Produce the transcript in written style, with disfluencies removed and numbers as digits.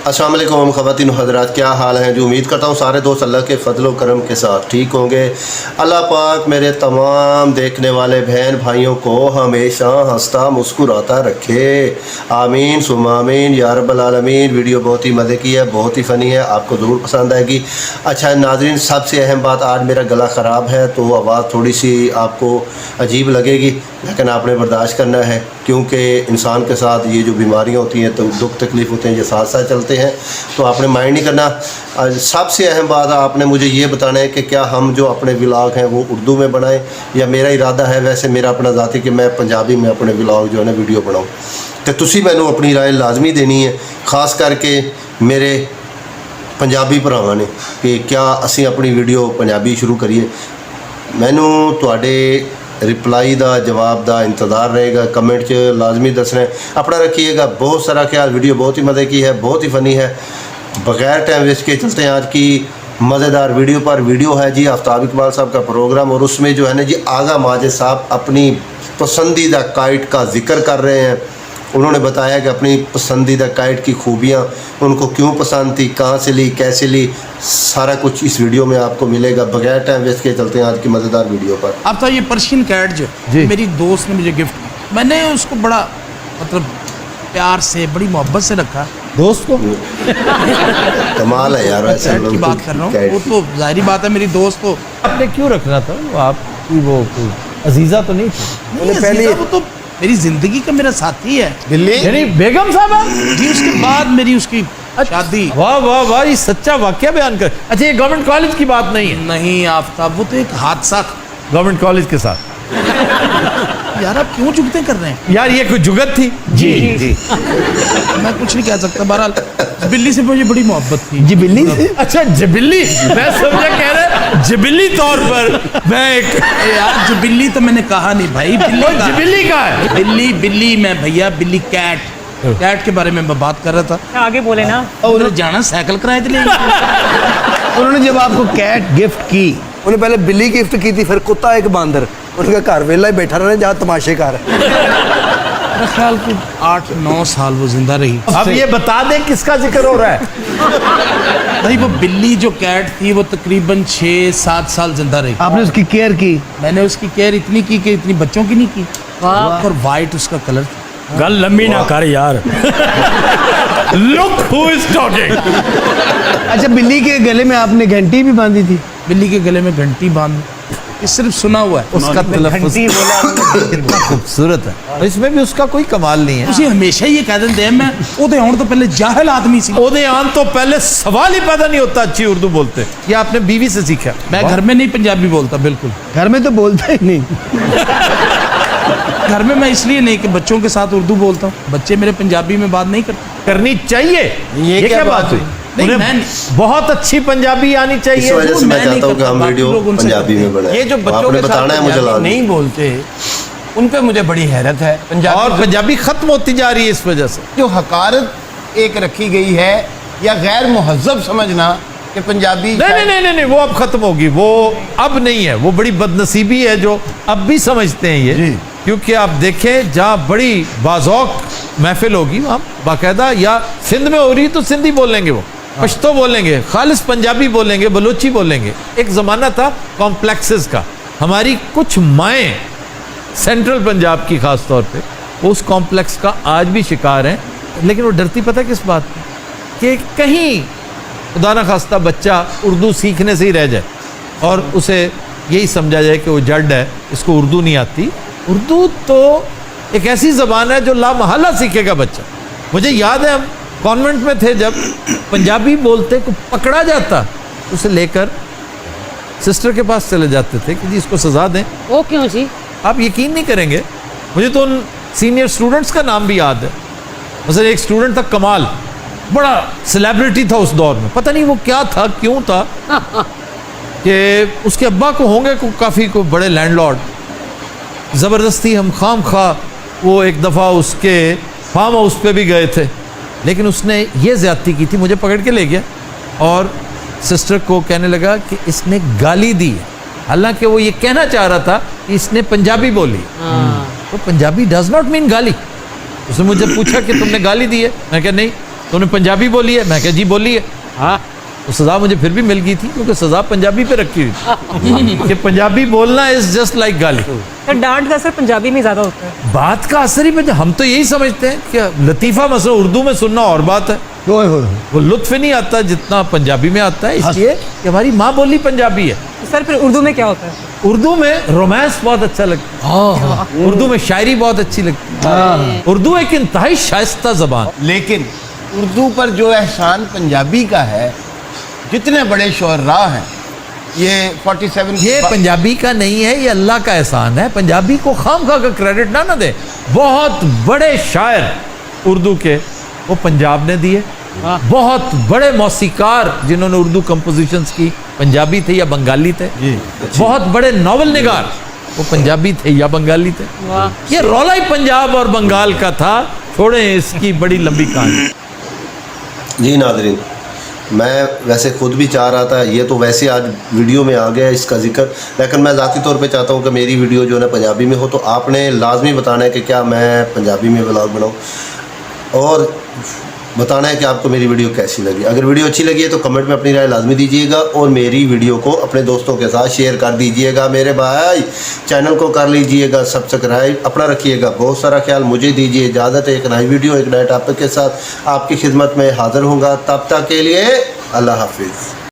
अस्सलाम वालेकुम ख़वातीन हज़रात, क्या हाल हैं? जो उम्मीद करता हूँ सारे दोस्त अल्लाह के फ़ज़ल व करम के साथ ठीक होंगे। अल्लाह पाक मेरे तमाम देखने वाले बहन भाइयों को हमेशा हंसता मुस्कुराता रखे, आमीन सुम आमीन या रब्बल आलमीन। वीडियो बहुत ही मज़े की है, बहुत ही फ़नी है, आपको ज़रूर पसंद आएगी। अच्छा नाज़रीन, सबसे अहम बात, आज मेरा गला ख़राब है तो आवाज़ थोड़ी सी आपको अजीब लगेगी, लेकिन आपने बर्दाश्त करना है क्योंकि इंसान के साथ ये जो बीमारियाँ होती हैं तो दुख तकलीफ़ होते हैं, ये साथ साथ चलते हैं, तो आपने माइंड नहीं करना। सबसे अहम बात आपने मुझे ये बताना है कि क्या हम जो अपने व्लॉग हैं वो उर्दू में बनाएं, या मेरा इरादा है वैसे मेरा अपना ज़ाती कि मैं पंजाबी में अपने व्लॉग जो है ना वीडियो बनाऊँ। तो तुसी मैनू अपनी राय लाजमी देनी है, ख़ास करके मेरे पंजाबी भरावां ने, कि क्या असी अपनी वीडियो पंजाबी शुरू करिए। मैनू तुहाडे रिप्लाई का जवाब का इंतज़ार रहेगा, कमेंट च लाजमी दसना है। अपना रखिएगा बहुत सारा ख्याल। वीडियो बहुत ही मज़े की है, बहुत ही फ़नी है। बग़ैर टाइम वेस्ट के चलते हैं आज की मज़ेदार वीडियो पर। वीडियो है जी आफ्ताब इकबाल साहब का प्रोग्राम, और उसमें जो है ना जी आगा माजिद साहब अपनी पसंदीदा काइट का ज़िक्र कर रहे हैं। उन्होंने बताया कि अपनी पसंदीदा काइट की खूबियाँ उनको क्यों पसंद थी, कहाँ से ली, कैसे ली, सारा कुछ इस वीडियो में आपको मिलेगा। बगैर टाइम वेस्ट के चलते हैं आज की मज़ेदार वीडियो पर। अब तो ये पर्शियन कैट जो मेरी दोस्त ने मुझे गिफ्ट की, मैंने उसको बड़ा मतलब प्यार से बड़ी मोहब्बत से रखा। दोस्त को कमाल है यार, ऐसा कैट की बात कर रहा हूँ, वो तो जाहिर बात है मेरी दोस्त। तो आपने क्यों रखना था? वो आपकी वो कोई अजीजा तो नहीं थी? नहीं, पहले वो तो मेरी जिंदगी का मेरा साथी है। दिल्ली यानी बेगम साहब जी, उसके बाद मेरी उसकी शादी। वाह वाह वाह, ये सच्चा वाकया बयान कर। अच्छा, ये गवर्नमेंट कॉलेज की बात नहीं है? नहीं आफ्ताब, वो तो एक हादसा। गवर्नमेंट कॉलेज के साथ यार आप क्यों जुगते कर रहे हैं? यार ये कोई जुगत थी? जी जी मैं कुछ नहीं कह सकता। बहरहाल बिल्ली से मुझे बड़ी मोहब्बत थी। जी बिल्ली से? अच्छा जबिल्ली, मैं समझा कह रहे जबिल्ली तौर पर। मैं एक यार जबिल्ली तो मैंने कहा नहीं भाई, बिल्ली का जबिल्ली का है। बिल्ली बिल्ली मैं भैया बिल्ली कैट, कैट के बारे में मैं बात कर रहा था। आगे बोले ना। उन्होंने जाना साइकिल कराए थे। उन्होंने जब आपको कैट गिफ्ट की, उन्हें पहले बिल्ली गिफ्ट की थी, फिर कुत्ता एक बांदर। उनका घर वेला ही बैठा रहा जहाँ तमाशे कर। मेरा ख्याल कि 8-9 साल वो जिंदा रही। अब ये बता दें किसका जिक्र हो रहा है? भाई वो बिल्ली जो कैट थी वो तकरीबन 6-7 साल जिंदा रही। आपने उसकी केयर की? मैंने उसकी केयर इतनी की कि इतनी बच्चों की नहीं की। और वाइट उसका कलर था। गल लंबी ना कर यार। Look who is talking. अच्छा, बिल्ली के गले में आपने घंटी भी बांधी थी? बिल्ली के गले में घंटी बांध, ये सिर्फ सुना हुआ है। उसका तलफ्फुज़ कितना खूबसूरत है, और इसमें भी उसका कोई कमाल नहीं है। उसे हमेशा ये कह देते हैं मैं ओदे आउण तो पहले जाहिल आदमी सी। ओदे आन तो पहले सवाल ही पैदा नहीं होता अच्छी उर्दू बोलते। ये आपने बीवी से सीखा? मैं घर में नहीं पंजाबी बोलता, बिल्कुल घर में तो बोलता ही नहीं। घर में मैं इसलिए नहीं कि बच्चों के साथ उर्दू बोलता हूँ, बच्चे मेरे पंजाबी में बात नहीं करते। करनी चाहिए। ये क्या बात हुई? नहीं, उन्हें बहुत अच्छी पंजाबी आनी इस चाहिए। वजह से मैं मैं नहीं चाहता हूँ कि करता, हम बाकी वीडियो लोग उनसे पंजाबी में बनाएं। ये जो बच्चों आपने के बताना है साथ मुझे पंजाबी लाजमी। नहीं बोलते, उन पे मुझे बड़ी हैरत है। और पंजाबी खत्म होती जा रही है इस वजह से। जो हकारत एक रखी गई है या गैर मुहज्जब समझना कि पंजाबी नहीं, वो अब खत्म होगी। वो अब नहीं है, वो बड़ी बदनसीबी है जो अब भी समझते हैं ये। क्योंकि आप देखें जहाँ बड़ी बाज़ौक महफिल होगी वहाँ बाकायदा, या सिंध में हो रही तो सिंधी बोलेंगे, वो पश्तो बोलेंगे, खालिस पंजाबी बोलेंगे, बलोची बोलेंगे। एक ज़माना था कॉम्प्लेक्सेस का। हमारी कुछ माएँ सेंट्रल पंजाब की ख़ास तौर पे वो उस कॉम्प्लेक्स का आज भी शिकार हैं। लेकिन वो डरती पता किस बात की? कि कहीं खुदा न खास्ता बच्चा उर्दू सीखने से ही रह जाए और उसे यही समझा जाए कि वो जड़ है, इसको उर्दू नहीं आती। उर्दू तो एक ऐसी ज़बान है जो लामहला सीखेगा बच्चा। मुझे याद है हम कॉन्वेंट में थे, जब पंजाबी बोलते को पकड़ा जाता उसे लेकर सिस्टर के पास चले जाते थे कि जी इसको सज़ा दें। वो क्यों जी? आप यकीन नहीं करेंगे, मुझे तो उन सीनियर स्टूडेंट्स का नाम भी याद है। मतलब एक स्टूडेंट था कमाल, बड़ा सेलिब्रिटी था उस दौर में, पता नहीं वो क्या था, क्यों था कि उसके अब्बा को होंगे को काफ़ी को बड़े लैंडलॉर्ड। ज़बरदस्ती हम खाम खा वो एक दफ़ा उसके फार्म हाउस पे भी गए थे, लेकिन उसने ये ज़्यादती की थी, मुझे पकड़ के ले गया और सिस्टर को कहने लगा कि इसने गाली दी। हालांकि वो ये कहना चाह रहा था कि इसने पंजाबी बोली। तो पंजाबी डज नॉट मीन गाली। उसने मुझे पूछा कि तुमने गाली दी है? मैं कहा नहीं। تو نے पंजाबी बोली है, मैं कहा जी बोली है। हाँ, तो सज़ा मुझे फिर भी मिल गई थी क्योंकि सज़ा पंजाबी पे रखी हुई थी कि पंजाबी बोलना इज़ जस्ट लाइक गाली। तो डांट का असर पंजाबी में ज़्यादा होता है। बात का असर ही पंजाबी, हम तो यही समझते हैं कि लतीफ़ा मसला उर्दू में सुनना और बात है, वो लुत्फ़ नहीं आता जितना पंजाबी में आता है, इसलिए कि हमारी माँ बोली पंजाबी है। तो सर फिर उर्दू में क्या होता है? उर्दू में रोमांस बहुत अच्छा लगता है, उर्दू में शायरी बहुत अच्छी लगती है, उर्दू एक इंतहाई शाइस्ता ज़बान। लेकिन उर्दू पर जो एहसान पंजाबी का है, जितने बड़े शुअरा हैं, ये 47 ये पंजाबी का नहीं है, ये अल्लाह का एहसान है। पंजाबी को खामखा का क्रेडिट ना दे। बहुत बड़े शायर उर्दू के वो पंजाब ने दिए, बहुत बड़े मौसीकार जिन्होंने उर्दू कंपोजिशंस की पंजाबी थे या बंगाली थे, बहुत बड़े नावल निगार वो पंजाबी थे या बंगाली थे। ये रौला ही पंजाब और बंगाल का था। छोड़े इसकी बड़ी लंबी कहानी। जी नाज़रीन, मैं वैसे ख़ुद भी चाह रहा था, ये तो वैसे आज वीडियो में आ गया इसका जिक्र, लेकिन मैं ज़ाती तौर पे चाहता हूँ कि मेरी वीडियो जो है ना पंजाबी में हो, तो आपने लाजमी बताना है कि क्या मैं पंजाबी में व्लॉग बनाऊँ और बताना है कि आपको मेरी वीडियो कैसी लगी। अगर वीडियो अच्छी लगी है तो कमेंट में अपनी राय लाजमी दीजिएगा और मेरी वीडियो को अपने दोस्तों के साथ शेयर कर दीजिएगा। मेरे भाई चैनल को कर लीजिएगा सब्सक्राइब। अपना रखिएगा बहुत सारा ख्याल। मुझे दीजिए इजाज़त। एक नई वीडियो एक नए टॉपिक के साथ आपकी खिदमत में हाज़िर होऊंगा। तब तक के लिए अल्लाह हाफिज़।